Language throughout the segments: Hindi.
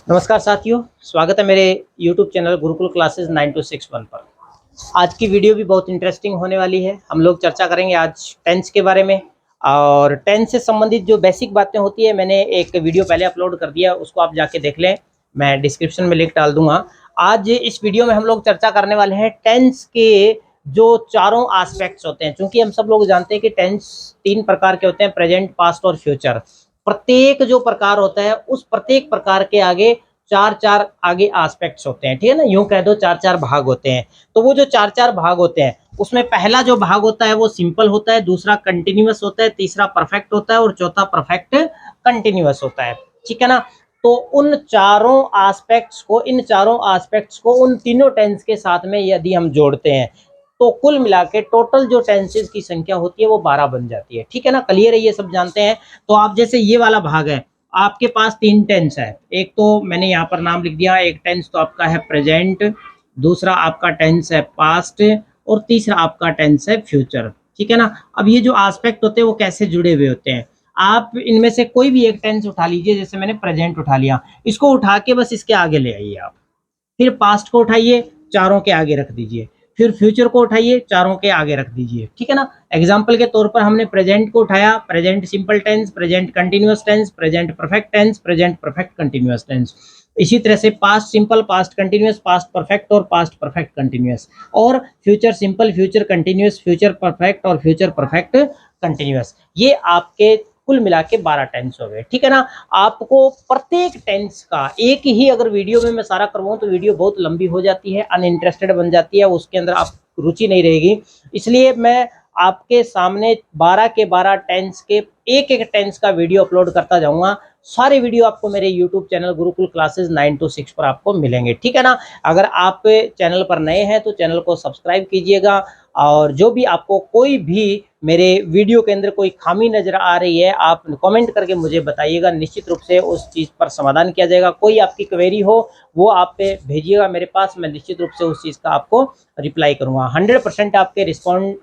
नमस्कार साथियों, स्वागत है मेरे YouTube चैनल गुरुकुल क्लासेस 9261 पर। आज की वीडियो भी बहुत इंटरेस्टिंग होने वाली है। हम लोग चर्चा करेंगे आज टेंस के बारे में और टेंस से संबंधित जो बेसिक बातें होती है, मैंने एक वीडियो पहले अपलोड कर दिया, उसको आप जाके देख लें। मैं डिस्क्रिप्शन में लिंक डाल दूंगा। आज इस वीडियो में हम लोग चर्चा करने वाले हैं टेंस के जो चारों एस्पेक्ट्स होते हैं। क्योंकि हम सब लोग जानते हैं कि टेंस 3 प्रकार के होते हैं, प्रेजेंट, पास्ट और फ्यूचर। प्रत्येक जो प्रकार होता है उस प्रत्येक प्रकार के आगे चार चार आगे एस्पेक्ट्स होते हैं, ठीक है ना। यूं कह दो चार चार भाग होते हैं। तो वो जो चार चार भाग होते हैं उसमें पहला जो भाग होता है वो सिंपल होता है, दूसरा कंटिन्यूअस होता है, तीसरा परफेक्ट होता है और चौथा परफेक्ट कंटिन्यूअस होता है, ठीक है ना। तो इन चारों एस्पेक्ट्स को उन तीनों टेंस के साथ में यदि हम जोड़ते हैं तो कुल मिला के टोटल जो टेंसेस की संख्या होती है वो 12 बन जाती है, ठीक है ना। क्लियर है, ये सब जानते हैं। तो आप जैसे ये वाला भाग है, आपके पास 3 टेंस है। एक तो मैंने यहाँ पर नाम लिख दिया, एक टेंस तो आपका है प्रेजेंट, दूसरा आपका टेंस है पास्ट और तीसरा आपका टेंस है फ्यूचर, ठीक है ना। अब ये जो एस्पेक्ट होते हैं वो कैसे जुड़े हुए होते हैं, आप इनमें से कोई भी एक टेंस उठा लीजिए। जैसे मैंने प्रेजेंट उठा लिया, इसको उठा के बस इसके आगे ले आइए आप। फिर पास्ट को उठाइए, चारों के आगे रख दीजिए। फिर फ्यूचर को उठाइए, चारों के आगे रख दीजिए, ठीक है ना। एग्जाम्पल के तौर पर हमने प्रेजेंट को उठाया, present simple tense, present continuous tense, present perfect tense, present perfect continuous tense. इसी तरह से past simple, past continuous, past perfect और पास्ट परफेक्ट कंटिन्यूअस। और future simple, future continuous, future perfect और फ्यूचर परफेक्ट कंटिन्यूअस। ये आपके कुल मिला के 12 टेंस हो गए, ठीक है ना। आपको प्रत्येक टेंस का एक ही अगर वीडियो में मैं सारा करवाऊं तो वीडियो बहुत लंबी हो जाती है, अनइंटरेस्टेड बन जाती है, उसके अंदर आप रुचि नहीं रहेगी। इसलिए मैं आपके सामने 12 के 12 टेंस के एक एक टेंस का वीडियो अपलोड करता जाऊंगा। सारे वीडियो आपको मेरे YouTube चैनल गुरुकुल क्लासेस 926 पर आपको मिलेंगे, ठीक है ना। अगर आप चैनल पर नए हैं तो चैनल को सब्सक्राइब कीजिएगा। और जो भी आपको कोई भी मेरे वीडियो के अंदर कोई खामी नजर आ रही है, आप कमेंट करके मुझे बताइएगा। निश्चित रूप से उस चीज़ पर समाधान किया जाएगा। कोई आपकी क्वेरी हो वो आप पे भेजिएगा मेरे पास, मैं निश्चित रूप से उस चीज़ का आपको रिप्लाई करूंगा। 100% आपके रिस्पॉन्ड,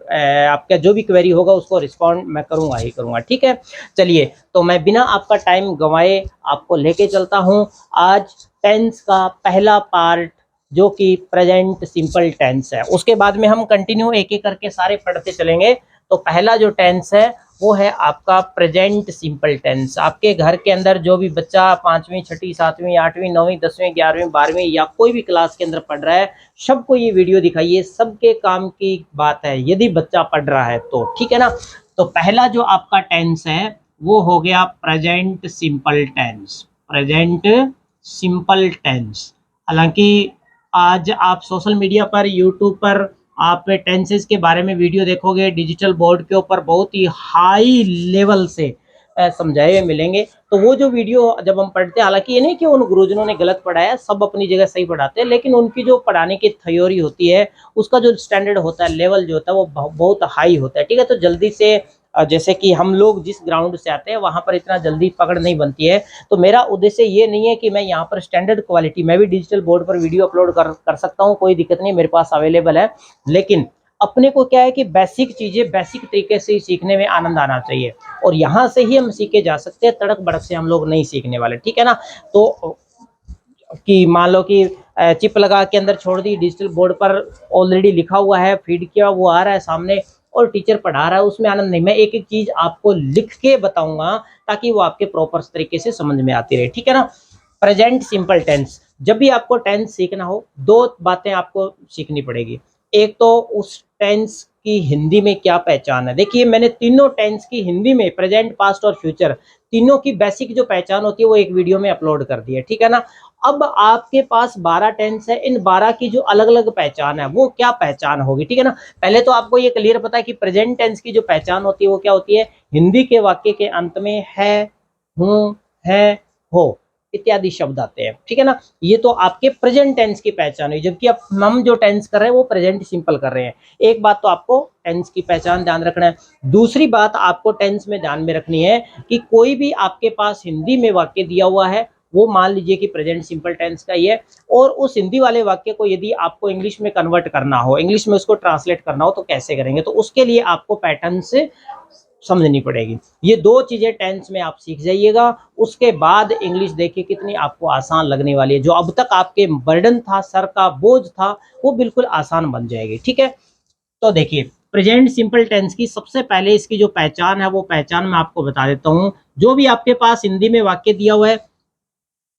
आपका जो भी क्वेरी होगा उसको रिस्पॉन्ड मैं करूंगा ही करूंगा, ठीक है। चलिए, तो मैं बिना आपका टाइम गंवाए आपको लेके चलता हूँ आज टेंस का पहला पार्ट, जो कि प्रेजेंट सिंपल टेंस है। उसके बाद में हम कंटिन्यू एक एक करके सारे पढ़ते चलेंगे। तो पहला जो टेंस है वो है आपका प्रेजेंट सिंपल टेंस। आपके घर के अंदर जो भी बच्चा 5वीं, 6ठी, 7वीं, 8वीं, 9वीं, 10वीं, 11वीं, 12वीं या कोई भी क्लास के अंदर पढ़ रहा है, सबको ये वीडियो दिखाइए। सबके काम की बात है यदि बच्चा पढ़ रहा है तो, ठीक है ना। तो पहला जो आपका टेंस है वो हो गया present simple tense. Present simple tense. हालांकि आज आप सोशल मीडिया पर, यूट्यूब पर आप टेंसेस के बारे में वीडियो देखोगे, डिजिटल बोर्ड के ऊपर बहुत ही हाई लेवल से समझाए हुए मिलेंगे। तो वो जो वीडियो जब हम पढ़ते हैं, हालांकि ये नहीं कि उन गुरुजनों ने गलत पढ़ाया, सब अपनी जगह सही पढ़ाते हैं, लेकिन उनकी जो पढ़ाने की थ्योरी होती है उसका जो स्टैंडर्ड होता है, लेवल जो होता है वो बहुत हाई होता है, ठीक है। तो जल्दी से जैसे कि हम लोग जिस ग्राउंड से आते हैं वहां पर इतना जल्दी पकड़ नहीं बनती है। तो मेरा उद्देश्य ये नहीं है कि मैं यहाँ पर स्टैंडर्ड क्वालिटी, मैं भी डिजिटल बोर्ड पर वीडियो अपलोड कर सकता हूँ, कोई दिक्कत नहीं, मेरे पास अवेलेबल है। लेकिन अपने को क्या है कि बेसिक चीजें बेसिक तरीके से ही सीखने में आनंद आना चाहिए, और यहाँ से ही हम सीखे जा सकते हैं, तड़क भड़क से हम लोग नहीं सीखने वाले, ठीक है ना। तो कि मान लो कि चिप लगा के अंदर छोड़ दी, डिजिटल बोर्ड पर ऑलरेडी लिखा हुआ है, फीड किया, वो आ रहा है सामने और टीचर पढ़ा रहा है, उसमें आनंद नहीं। मैं एक एक चीज आपको लिख के बताऊंगा ताकि वो आपके प्रॉपर तरीके से समझ में आती रहे, ठीक है ना। प्रेजेंट सिंपल टेंस, जब भी आपको टेंस सीखना हो दो बातें आपको सीखनी पड़ेगी। एक तो उस टेंस की हिंदी में क्या पहचान है। देखिए, मैंने तीनों टेंस की हिंदी में, प्रेजेंट, पास्ट और फ्यूचर, तीनों की बेसिक जो पहचान होती है वो एक वीडियो में अपलोड कर दी है, ठीक है ना। अब आपके पास 12 टेंस है, इन 12 की जो अलग अलग पहचान है वो क्या पहचान होगी, ठीक है ना। पहले तो आपको ये क्लियर पता है कि प्रेजेंट टेंस की जो पहचान होती है वो क्या होती है। हिंदी के वाक्य के अंत में है, हूं, है, हो इत्यादि शब्द आते हैं, ठीक है ना। ये तो आपके प्रेजेंट टेंस की पहचान हुई, जबकि अब हम जो टेंस कर रहे हैं वो प्रेजेंट सिंपल कर रहे हैं। एक बात तो आपको टेंस की पहचान ध्यान रखना है। दूसरी बात आपको टेंस में ध्यान में रखनी है कि कोई भी आपके पास हिंदी में वाक्य दिया हुआ है, वो मान लीजिए कि प्रेजेंट सिंपल टेंस का ही है, और उस हिंदी वाले वाक्य को यदि आपको इंग्लिश में कन्वर्ट करना हो, इंग्लिश में उसको ट्रांसलेट करना हो, तो कैसे करेंगे। तो उसके लिए आपको पैटर्न से समझनी पड़ेगी। ये दो चीजें टेंस में आप सीख जाइएगा, उसके बाद इंग्लिश देखिए कितनी आपको आसान लगने वाली है। जो अब तक आपके बर्डन था, सर का बोझ था, वो बिल्कुल आसान बन जाएगी। ठीक है, तो देखिए प्रेजेंट सिंपल टेंस की सबसे पहले इसकी जो पहचान है वो पहचान मैं आपको बता देता हूँ। जो भी आपके पास हिंदी में वाक्य दिया हुआ है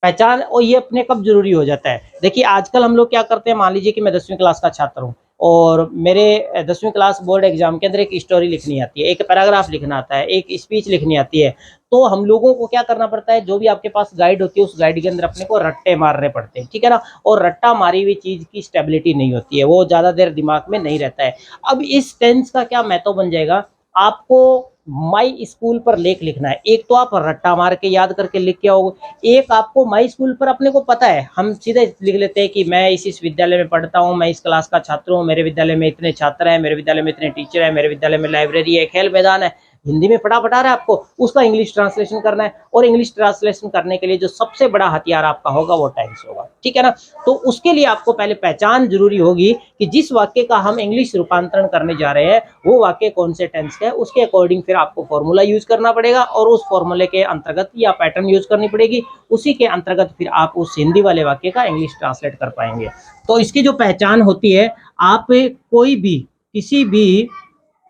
पहचान, और ये अपने कब जरूरी हो जाता है। देखिए आजकल हम लोग क्या करते हैं, मान लीजिए कि मैं 10वीं क्लास का छात्र हूँ और मेरे 10वीं क्लास बोर्ड एग्जाम के अंदर एक स्टोरी लिखनी आती है, एक पैराग्राफ लिखना आता है, एक स्पीच लिखनी आती है। तो हम लोगों को क्या करना पड़ता है, जो भी आपके पास गाइड होती है उस गाइड के अंदर अपने को रट्टे मारने पड़ते हैं। ठीक है ना, और रट्टा मारी हुई चीज की स्टेबिलिटी नहीं होती है, वो ज्यादा देर दिमाग में नहीं रहता है। अब इस टेंस का क्या महत्व बन जाएगा, आपको माई स्कूल पर लेख लिखना है। एक तो आप रट्टा मार के याद करके लिख के आओगे, एक आपको माई स्कूल पर अपने को पता है, हम सीधे लिख लेते हैं कि मैं इस विद्यालय में पढ़ता हूँ, मैं इस क्लास का छात्र हूँ, मेरे विद्यालय में इतने छात्र हैं, मेरे विद्यालय में इतने टीचर हैं, मेरे विद्यालय में लाइब्रेरी है, खेल मैदान है। हिंदी में फटाफट आ रहा है आपको, उसका इंग्लिश ट्रांसलेशन करना है, और इंग्लिश ट्रांसलेशन करने के लिए जो सबसे बड़ा हथियार आपका होगा वो टेंस होगा। ठीक है ना, तो उसके लिए आपको पहले पहचान जरूरी होगी कि जिस वाक्य का हम इंग्लिश रूपांतरण करने जा रहे हैं वो वाक्य कौन से टेंस का है, उसके अकॉर्डिंग फिर आपको फॉर्मूला यूज करना पड़ेगा, और उस फॉर्मूले के अंतर्गत या पैटर्न यूज करनी पड़ेगी, उसी के अंतर्गत फिर आप उस हिंदी वाले वाक्य का इंग्लिश ट्रांसलेट कर पाएंगे। तो इसकी जो पहचान होती है, आप कोई भी किसी भी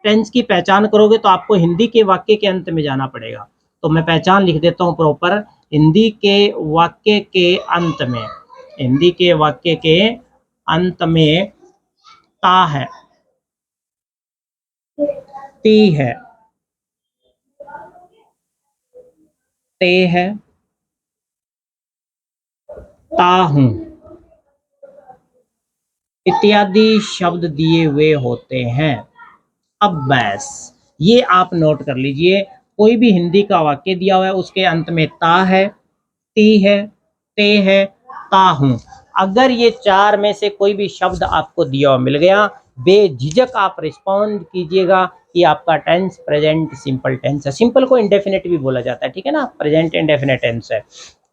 टेंस की पहचान करोगे तो आपको हिंदी के वाक्य के अंत में जाना पड़ेगा। तो मैं पहचान लिख देता हूं प्रॉपर, हिंदी के वाक्य के अंत में, हिंदी के वाक्य के अंत में ता है, ती है, ते है, ता हूं इत्यादि शब्द दिए हुए होते हैं। अब बस ये आप नोट कर लीजिए, कोई भी हिंदी का वाक्य दिया हुआ है उसके अंत में ता है, ती है, ते है, ता हूं। अगर ये चार में से कोई भी शब्द आपको दिया हुआ मिल गया, बेझिझक आप रिस्पॉन्ड कीजिएगा कि आपका टेंस प्रेजेंट सिंपल टेंस है। सिंपल को इंडेफिनिट भी बोला जाता है, ठीक है ना, प्रेजेंट इंडेफिनिट टेंस है।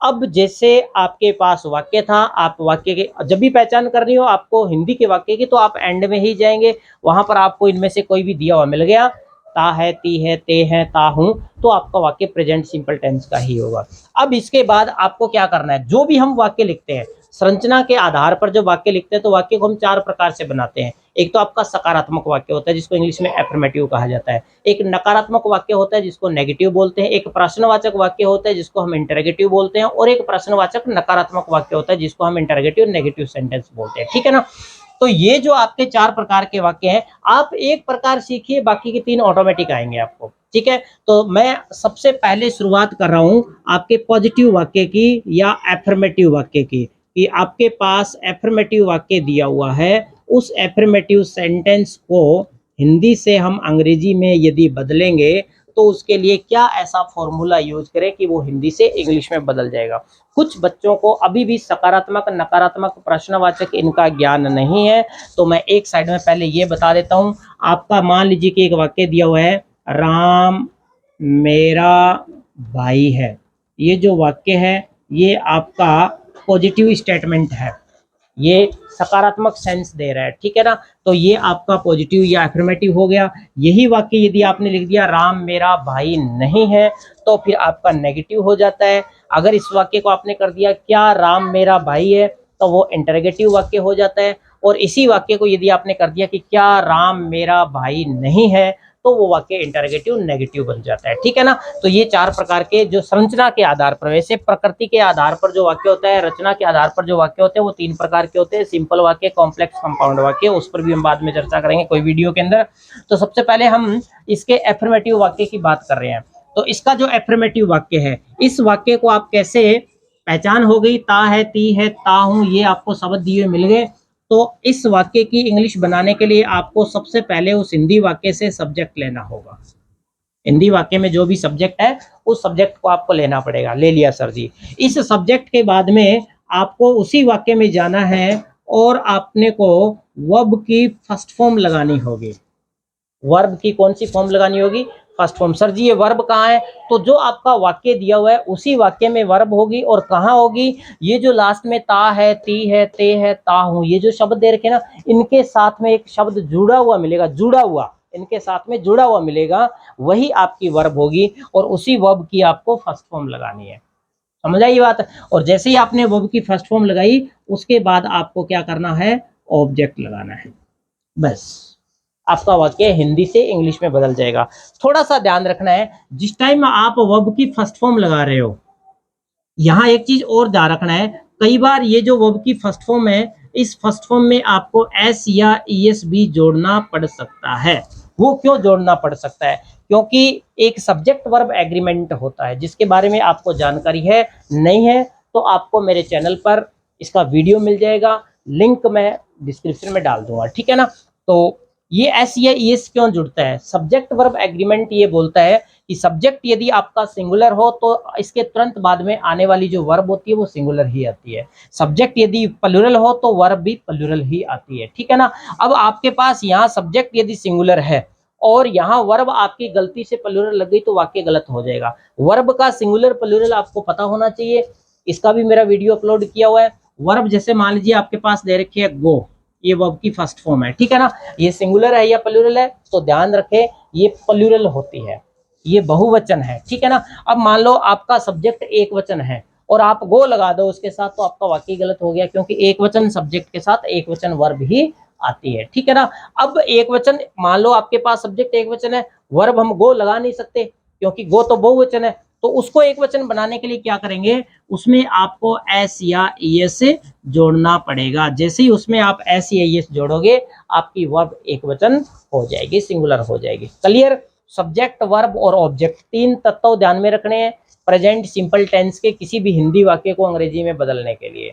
अब जैसे आपके पास वाक्य था, आप वाक्य के जब भी पहचान करनी हो आपको हिंदी के वाक्य की, तो आप एंड में ही जाएंगे, वहां पर आपको इनमें से कोई भी दिया हुआ मिल गया, ता है, ती है, ते है, ता हूं, तो आपका वाक्य प्रेजेंट सिंपल टेंस का ही होगा। अब इसके बाद आपको क्या करना है, जो भी हम वाक्य लिखते हैं संरचना के आधार पर जो वाक्य लिखते हैं, तो वाक्य को हम चार प्रकार से बनाते हैं। एक तो आपका सकारात्मक वाक्य होता है जिसको इंग्लिश में एफर्मेटिव कहा जाता है, एक नकारात्मक वाक्य होता है जिसको नेगेटिव बोलते हैं, एक प्रश्नवाचक वाक्य होता है जिसको हम इंटरोगेटिव बोलते हैं, और एक प्रश्नवाचक नकारात्मक वाक्य होता है जिसको हम इंटरोगेटिव नेगेटिव सेंटेंस बोलते हैं। ठीक है ना, तो ये जो आपके चार प्रकार के वाक्य हैं, आप एक प्रकार सीखिए, बाकी के तीन ऑटोमेटिक आएंगे आपको। ठीक है, तो मैं सबसे पहले शुरुआत कर रहा हूं आपके पॉजिटिव वाक्य की या एफर्मेटिव वाक्य की, कि आपके पास एफर्मेटिव वाक्य दिया हुआ है, उस एफर्मेटिव सेंटेंस को हिंदी से हम अंग्रेजी में यदि बदलेंगे तो उसके लिए क्या ऐसा फॉर्मूला यूज करें कि वो हिंदी से इंग्लिश में बदल जाएगा। कुछ बच्चों को अभी भी सकारात्मक नकारात्मक प्रश्नवाचक इनका ज्ञान नहीं है, तो मैं एक साइड में पहले ये बता देता हूं। आपका मान लीजिए कि एक वाक्य दिया हुआ है, राम मेरा भाई है, ये जो वाक्य है ये आपका पॉजिटिव स्टेटमेंट है, ये सकारात्मक सेंस दे रहा है। ठीक है ना, तो ये आपका पॉजिटिव या एफर्मेटिव हो गया। यही वाक्य यदि आपने लिख दिया राम मेरा भाई नहीं है, तो फिर आपका नेगेटिव हो जाता है। अगर इस वाक्य को आपने कर दिया क्या राम मेरा भाई है, तो वो इंटरोगेटिव वाक्य हो जाता है। और इसी वाक्य को यदि आपने कर दिया कि क्या राम मेरा भाई नहीं है, तो वो वाक्य इंटरोगेटिव नेगेटिव बन जाता है। ठीक है ना, तो ये चार प्रकार के जो संरचना के आधार पर, वैसे प्रकृति के आधार पर जो वाक्य होता है, रचना के आधार पर जो वाक्य होते हैं वो तीन प्रकार के होते हैं, सिंपल वाक्य, कॉम्प्लेक्स, कंपाउंड वाक्य, उस पर भी हम बाद में चर्चा करेंगे कोई वीडियो के अंदर। तो सबसे पहले हम इसके एफर्मेटिव वाक्य की बात कर रहे हैं। तो इसका जो एफर्मेटिव वाक्य है, इस वाक्य को आप कैसे, पहचान हो गई, ता है, ती है, ता हूं, ये आपको शब्द दिए मिल गए। तो इस वाक्य की इंग्लिश बनाने के लिए आपको सबसे पहले उस हिंदी वाक्य से सब्जेक्ट लेना होगा। हिंदी वाक्य में जो भी सब्जेक्ट है उस सब्जेक्ट को आपको लेना पड़ेगा। ले लिया सर जी। इस सब्जेक्ट के बाद में आपको उसी वाक्य में जाना है और आपने को वर्ब की फर्स्ट फॉर्म लगानी होगी। वर्ब की कौन सी फॉर्म लगानी होगी, फर्स्ट फॉर्म। सर जी ये वर्ब कहाँ है, तो जो आपका वाक्य दिया हुआ है उसी वाक्य में वर्ब होगी, और कहाँ होगी, ये जो लास्ट में ता है, ती है, ते है, ता हूं, ये जो शब्द दे रखे ना, इनके साथ में एक शब्द जुड़ा हुआ मिलेगा, जुड़ा हुआ इनके साथ में जुड़ा हुआ मिलेगा, वही आपकी वर्ब होगी और उसी वर्ब की आपको फर्स्ट फॉर्म लगानी है। समझ आई बात? और जैसे ही आपने वर्ब की फर्स्ट फॉर्म लगाई, उसके बाद आपको क्या करना है, ऑब्जेक्ट लगाना है। बस आपका वाक्य हिंदी से इंग्लिश में बदल जाएगा। थोड़ा सा ध्यान रखना है, जिस टाइम आप वर्ब की फर्स्ट फॉर्म लगा रहे हो, यहाँ एक चीज और ध्यान रखना है, कई बार ये जो वर्ब की फर्स्ट फॉर्म है, इस फर्स्ट फॉर्म में आपको एस या ईएस भी जोड़ना पड़ सकता है। वो क्यों जोड़ना पड़ सकता है? क्योंकि एक सब्जेक्ट वर्ब एग्रीमेंट होता है, जिसके बारे में आपको जानकारी है नहीं है तो आपको मेरे चैनल पर इसका वीडियो मिल जाएगा, लिंक मैं डिस्क्रिप्शन में डाल दूंगा, ठीक है ना। तो ये एस या ईएस क्यों जुड़ता है? सब्जेक्ट वर्ब एग्रीमेंट ये बोलता है कि सब्जेक्ट यदि आपका सिंगुलर हो तो इसके तुरंत बाद में आने वाली जो वर्ब होती है वो सिंगुलर ही आती है। सब्जेक्ट यदि प्लूरल हो तो वर्ब भी प्लूरल ही आती है, ठीक है ना। अब आपके पास यहाँ सब्जेक्ट यदि सिंगुलर है और यहाँ वर्ब आपकी गलती से प्लूरल लग गई तो वाक्य गलत हो जाएगा। वर्ब का सिंगुलर प्लूरल आपको पता होना चाहिए, इसका भी मेरा वीडियो अपलोड किया हुआ है। वर्ब जैसे मान लीजिए आपके पास दे रखी है गो, ये वर्ब की फर्स्ट फॉर्म है, ठीक है ना। ये सिंगुलर है या प्लूरल है? तो ध्यान रखें, ये प्लूरल होती है, ये बहुवचन है, ठीक है ना। अब मान लो आपका सब्जेक्ट एक वचन है और आप गो लगा दो उसके साथ, तो आपका वाक्य गलत हो गया, क्योंकि एक वचन सब्जेक्ट के साथ एक वचन वर्ब ही आती है, ठीक है ना। अब एक वचन, मान लो आपके पास सब्जेक्ट एक वचन है, वर्ब हम गो लगा नहीं सकते क्योंकि गो तो बहुवचन है, तो उसको एक वचन बनाने के लिए क्या करेंगे, उसमें आपको एस या ईएस जोड़ना पड़ेगा। जैसे ही उसमें आप एस या ईएस जोड़ोगे, आपकी वर्ब एक वचन हो जाएगी, सिंगुलर हो जाएगी। क्लियर? सब्जेक्ट वर्ब और ऑब्जेक्ट, तीन तत्व ध्यान में रखने हैं प्रेजेंट सिंपल टेंस के किसी भी हिंदी वाक्य को अंग्रेजी में बदलने के लिए।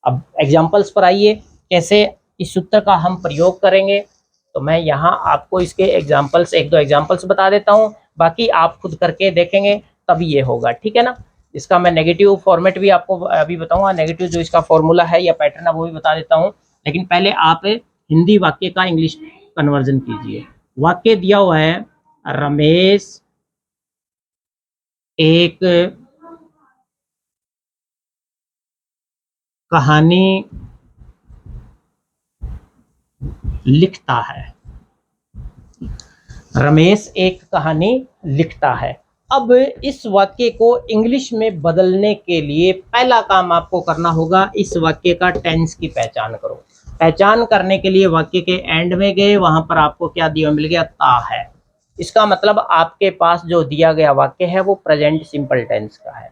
अब एग्जांपल्स पर आइए, कैसे इस सूत्र का हम प्रयोग करेंगे। तो मैं यहाँ आपको इसके एग्जांपल्स, एक दो एग्जांपल्स बता देता हूँ, बाकी आप खुद करके देखेंगे तभी ये होगा, ठीक है ना। इसका मैं नेगेटिव फॉर्मेट भी आपको अभी बताऊंगा, नेगेटिव जो इसका फॉर्मूला है या पैटर्न है वो भी बता देता हूँ, लेकिन पहले आप हिंदी वाक्य का इंग्लिश कन्वर्जन कीजिए। वाक्य दिया हुआ है, रमेश एक कहानी लिखता है। रमेश एक कहानी लिखता है। अब इस वाक्य को इंग्लिश में बदलने के लिए पहला काम आपको करना होगा, इस वाक्य का टेंस की पहचान करो। पहचान करने के लिए वाक्य के एंड में गए, वहां पर आपको क्या दिया मिल गया, ता है। इसका मतलब आपके पास जो दिया गया वाक्य है वो प्रेजेंट सिंपल टेंस का है,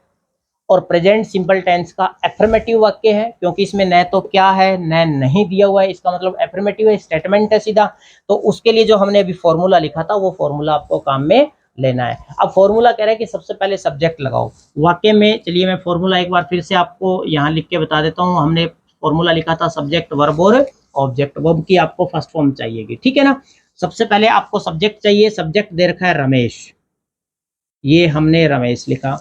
और प्रेजेंट सिंपल टेंस का एफर्मेटिव वाक्य है, क्योंकि इसमें न तो क्या है न नहीं दिया हुआ है, इसका मतलब एफर्मेटिव है, स्टेटमेंट है सीधा। तो उसके लिए जो हमने अभी फॉर्मूला लिखा था वो फॉर्मूला आपको काम में लेना है। अब फॉर्मूला कह रहा है कि सबसे पहले सब्जेक्ट लगाओ वाक्य में। चलिए मैं फॉर्मूला एक बार फिर से आपको यहाँ लिख के बता देता हूँ। हमने फॉर्मूला लिखा था सब्जेक्ट वर्ब और ऑब्जेक्ट। वर्ब की आपको फर्स्ट फॉर्म चाहिएगी, ठीक है ना। सबसे पहले आपको सब्जेक्ट चाहिए, सब्जेक्ट दे रखा है रमेश, ये हमने रमेश लिखा,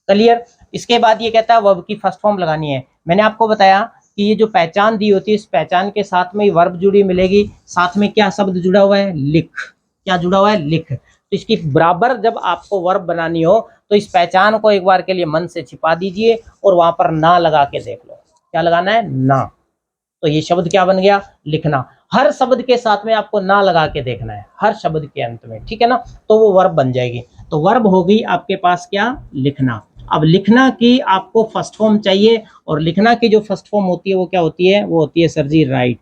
क्लियर। इसके बाद ये कहता है वर्ब की फर्स्ट फॉर्म लगानी है। मैंने आपको बताया कि ये जो पहचान दी होती है, इस पहचान के साथ में वर्ब जुड़ी मिलेगी, साथ में क्या शब्द जुड़ा हुआ है, लिख। क्या जुड़ा हुआ है, लिख। तो इसकी बराबर जब आपको वर्ब बनानी हो तो इस पहचान को एक बार के लिए मन से छिपा दीजिए और वहां पर ना लगा के देख लो, क्या लगाना है, ना। तो ये शब्द क्या बन गया, लिखना। हर शब्द के साथ में आपको ना लगा के देखना है, हर शब्द के अंत में, ठीक है ना। तो वो वर्ब बन जाएगी। तो वर्ब होगी आपके पास क्या, लिखना। अब लिखना की आपको फर्स्ट फॉर्म चाहिए, और लिखना की जो फर्स्ट फॉर्म होती है वो क्या होती है, वो होती है सर जी राइट।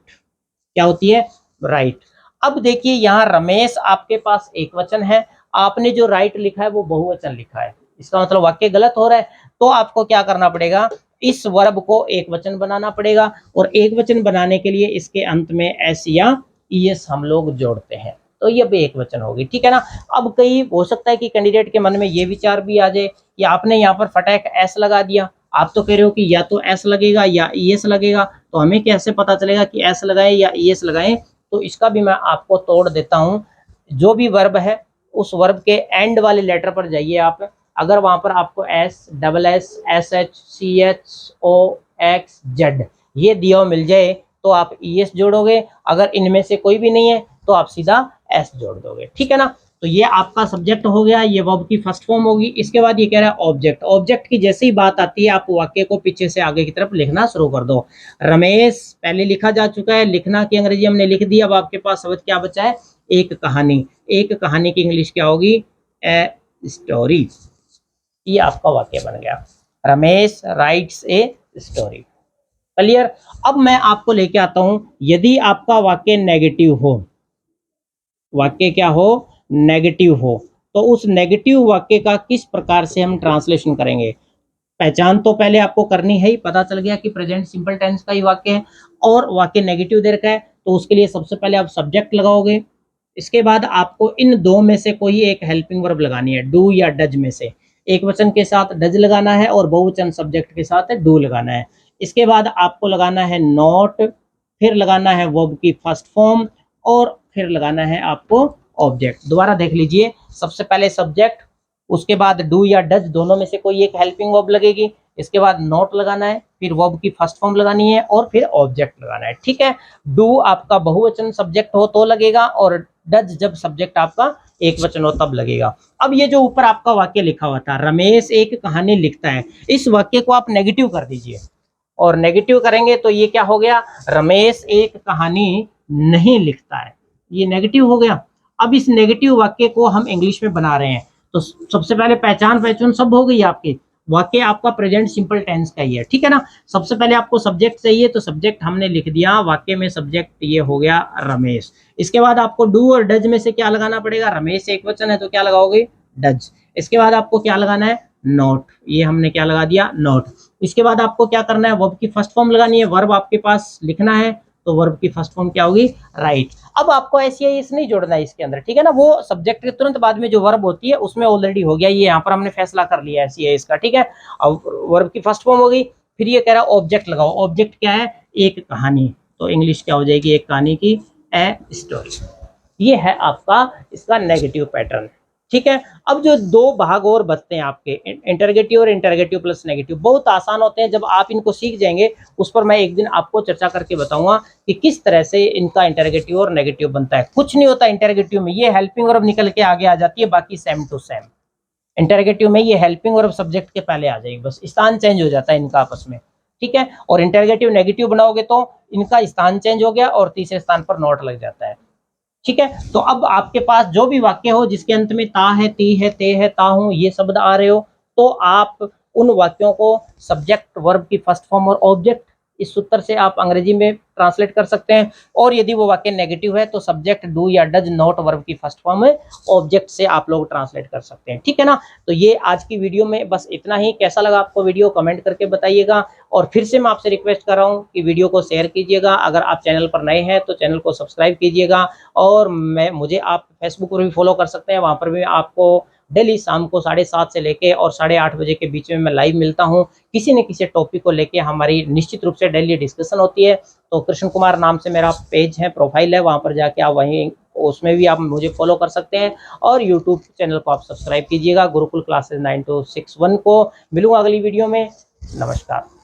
क्या होती है, राइट। अब देखिए यहाँ रमेश आपके पास एक वचन है, आपने जो राइट लिखा है वो बहुवचन लिखा है, इसका मतलब वाक्य गलत हो रहा है। तो आपको क्या करना पड़ेगा, इस वर्ब को एक वचन बनाना पड़ेगा, और एक वचन बनाने के लिए इसके अंत में एस या ईएस हम लोग जोड़ते हैं, तो ये भी एक वचन होगी, ठीक है ना। अब कई हो सकता है कि कैंडिडेट के मन में ये विचार भी आ जाए कि आपने यहाँ पर फटाक एस लगा दिया, आप तो कह रहे हो कि या तो एस लगेगा या ईएस लगेगा, तो हमें कैसे पता चलेगा कि एस लगाएं या ईएस लगाएं। तो इसका भी मैं आपको तोड़ देता हूँ। जो भी वर्ब है उस वर्ब के एंड वाले लेटर पर जाइए आप, अगर वहां पर आपको S, double S, S H, C H, O, X, Z ये दिया मिल जाए तो आप ईएस जोड़ोगे, अगर इनमें से कोई भी नहीं है तो आप सीधा एस जोड़ दोगे, ठीक है ना। तो ये आपका सब्जेक्ट हो गया, ये वर्ब की फर्स्ट फॉर्म होगी। इसके बाद ये कह रहा है ऑब्जेक्ट। ऑब्जेक्ट की जैसे ही बात आती है आप वाक्य को पीछे से आगे की तरफ लिखना शुरू कर दो। रमेश पहले लिखा जा चुका है, लिखना की अंग्रेजी हमने लिख दी। अब आपके पास शब्द क्या बचा है, एक कहानी। एक कहानी की इंग्लिश क्या होगी? A story. ये आपका वाक्य बन गया, Ramesh writes a story. Clear? अब मैं आपको लेके आता हूं, यदि आपका वाक्य नेगेटिव हो, वाक्य क्या हो? नेगेटिव हो, तो उस नेगेटिव वाक्य का किस प्रकार से हम ट्रांसलेशन करेंगे? पहचान तो पहले आपको करनी है ही, पता चल गया कि प्रेजेंट सिंपल टेंस का ही वाक्य है और वाक्य नेगेटिव दे रखा है, तो उसके लिए सबसे पहले आप सब्जेक्ट लगाओगे। इसके बाद आपको इन दो में से कोई एक हेल्पिंग वर्ब लगानी है, डू या डज में से। एक वचन के साथ डज लगाना है और बहुवचन सब्जेक्ट के साथ डू लगाना है। इसके बाद आपको लगाना है नॉट, फिर लगाना है वर्ब की फर्स्ट फॉर्म और फिर लगाना है आपको ऑब्जेक्ट। दोबारा देख लीजिए, सबसे पहले सब्जेक्ट, उसके बाद डू या डज दोनों में से कोई एक हेल्पिंग वर्ब लगेगी, इसके बाद नॉट लगाना है, फिर वर्ब की फर्स्ट फॉर्म लगानी है और फिर ऑब्जेक्ट लगाना है। ठीक है? डू आपका बहुवचन सब्जेक्ट हो तो लगेगा और डज जब सब्जेक्ट आपका एक वचन हो तब लगेगा। अब ये जो ऊपर आपका वाक्य लिखा हुआ था, रमेश एक कहानी लिखता है, इस वाक्य को आप नेगेटिव कर दीजिए और नेगेटिव करेंगे तो ये क्या हो गया? रमेश एक कहानी नहीं लिखता है। ये नेगेटिव हो गया। अब इस नेगेटिव वाक्य को हम इंग्लिश में बना रहे हैं, तो सबसे पहले पहचान सब हो गई आपकी। वाक्य आपका प्रेजेंट सिंपल टेंस का ही है, ठीक है ना? सबसे पहले आपको सब्जेक्ट चाहिए, तो सब्जेक्ट हमने लिख दिया, वाक्य में सब्जेक्ट ये हो गया रमेश। इसके बाद आपको डू और डज में से क्या लगाना पड़ेगा? रमेश एक वचन है तो क्या लगाओगे? डज। इसके बाद आपको क्या लगाना है? नॉट। ये हमने क्या लगा दिया? नॉट। इसके बाद आपको क्या करना है? वर्ब की फर्स्ट फॉर्म लगानी है, वर्ब आपके पास लिखना है, तो वर्ब की फर्स्ट फॉर्म क्या होगी? राइट। अब आपको एस नहीं जोड़ना है इसके अंदर, ठीक है ना? वो सब्जेक्ट के तुरंत बाद में जो वर्ब होती है उसमें ऑलरेडी हो गया, ये यहाँ पर हमने फैसला कर लिया एस का, ठीक है? अब वर्ब की फर्स्ट फॉर्म हो गई, फिर ये कह रहा है ऑब्जेक्ट लगाओ। ऑब्जेक्ट क्या है? एक कहानी, तो इंग्लिश क्या हो जाएगी एक कहानी की? A story. ये है आपका इसका नेगेटिव पैटर्न, ठीक है? अब जो दो भाग और बचते हैं आपके, इंटरगेटिव और इंटरगेटिव प्लस नेगेटिव, बहुत आसान होते हैं। जब आप इनको सीख जाएंगे, उस पर मैं एक दिन आपको चर्चा करके बताऊंगा कि किस तरह से इनका इंटरगेटिव और नेगेटिव बनता है। कुछ नहीं होता इंटरगेटिव में, ये हेल्पिंग वर्ब निकल के आगे आ जाती है, बाकी सेम टू सेम। इंटरगेटिव में ये हेल्पिंग वर्ब सब्जेक्ट के पहले आ जाएगी, बस स्थान चेंज हो जाता है इनका आपस में, ठीक है? और इंटरगेटिव नेगेटिव बनाओगे तो इनका स्थान चेंज हो गया और तीसरे स्थान पर नॉट लग जाता है, ठीक है? तो अब आपके पास जो भी वाक्य हो जिसके अंत में ता है, ती है, ते है, ता हूं ये शब्द आ रहे हो, तो आप उन वाक्यों को सब्जेक्ट, वर्ब की फर्स्ट फॉर्म और ऑब्जेक्ट, इस सूत्र से आप अंग्रेजी में ट्रांसलेट कर सकते हैं। और यदि वो वाक्य नेगेटिव है तो सब्जेक्ट, डू या डज, नॉट, वर्ब की फर्स्ट फॉर्म है, ऑब्जेक्ट से आप लोग ट्रांसलेट कर सकते हैं, ठीक है ना? तो ये आज की वीडियो में बस इतना ही। कैसा लगा आपको वीडियो कमेंट करके बताइएगा। और फिर से मैं आपसे रिक्वेस्ट कर रहा हूँ कि वीडियो को शेयर कीजिएगा। अगर आप चैनल पर नए हैं तो चैनल को सब्सक्राइब कीजिएगा। और मुझे आप फेसबुक पर भी फॉलो कर सकते हैं, वहाँ पर भी आपको डेली शाम को 7:30 से लेके और 8:30 बजे के बीच में मैं लाइव मिलता हूँ। किसी न किसी टॉपिक को लेके हमारी निश्चित रूप से डेली डिस्कशन होती है। तो कृष्ण कुमार नाम से मेरा पेज है, प्रोफाइल है, वहाँ पर जाके आप वहीं उसमें भी आप मुझे फॉलो कर सकते हैं। और यूट्यूब चैनल को आप सब्सक्राइब कीजिएगा, गुरुकुल क्लासेस 9261 को। मिलूंगा अगली वीडियो में। नमस्कार।